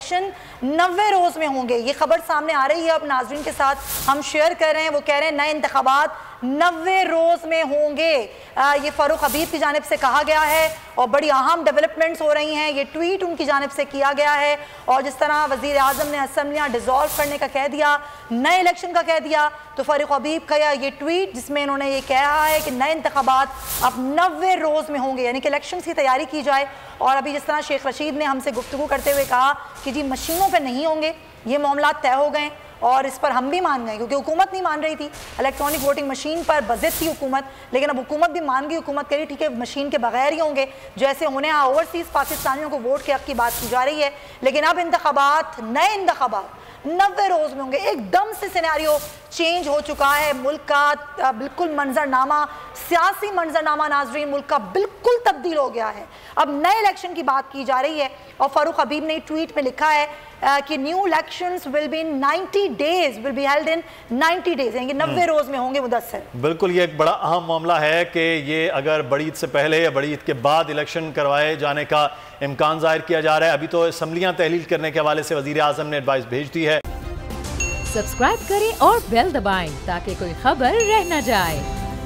90 रोज में होंगे। ये खबर सामने आ रही है, अब नाज़रीन के साथ हम शेयर कर रहे हैं। वो कह रहे हैं नए इंतखाबात 90 रोज में होंगे। ये फारूक हबीब की जानिब से कहा गया है और बड़ी अहम डेवलपमेंट्स हो रही हैं। ये ट्वीट उनकी जानिब से किया गया है और जिस तरह वज़ीर आज़म ने असम्बलियाँ डिसॉल्व करने का कह दिया, नए इलेक्शन का कह दिया, तो फारूक हबीब का ये ट्वीट जिसमें इन्होंने ये कहा है कि नए इंतखाबात अब 90 रोज में होंगे, यानी कि इलेक्शन की तैयारी की जाए। और अभी जिस तरह शेख रशीद ने हमसे गुफ्तगू करते हुए कहा कि जी मशीनों पर नहीं होंगे, ये मामला तय हो गए और इस पर हम भी मान गए, क्योंकि हुकूमत नहीं मान रही थी। इलेक्ट्रॉनिक वोटिंग मशीन पर बज़िद थी हुकूमत, लेकिन अब हुकूमत भी मान गई। हुकूमत कह रही ठीक है मशीन के बगैर ही होंगे, जैसे उन्हें यहाँ ओवरसीज़ पाकिस्तानियों को वोट के हक़ की बात की जा रही है। लेकिन अब इंतखाबात, नए इंतखाबात 90 रोज में होंगे। एकदम से सिनेरियो चेंज हो चुका है। मुल्क का बिल्कुल मंजरनामा, सियासी मंजरनामा नाजरीन मुल्क का बिल्कुल तब्दील हो गया है। अब नए इलेक्शन की बात की जा रही है और फारूक हबीब ने ट्वीट में लिखा है कि new elections will be in 90 days, will be held in 90 days, यानी 90 रोज में होंगे। मुदस्सिर, बिल्कुल ये एक बड़ा अहम मामला है कि ये अगर बड़ी ईद से पहले या बड़ी ईद के बाद इलेक्शन करवाए जाने का इम्कान जाहिर किया जा रहा है। अभी तो असम्बलियां तहलील करने के हवाले से वज़ीर आज़म ने एडवाइस भेज दी है। सब्सक्राइब करें और बेल दबाएं ताकि कोई खबर रह न जाए।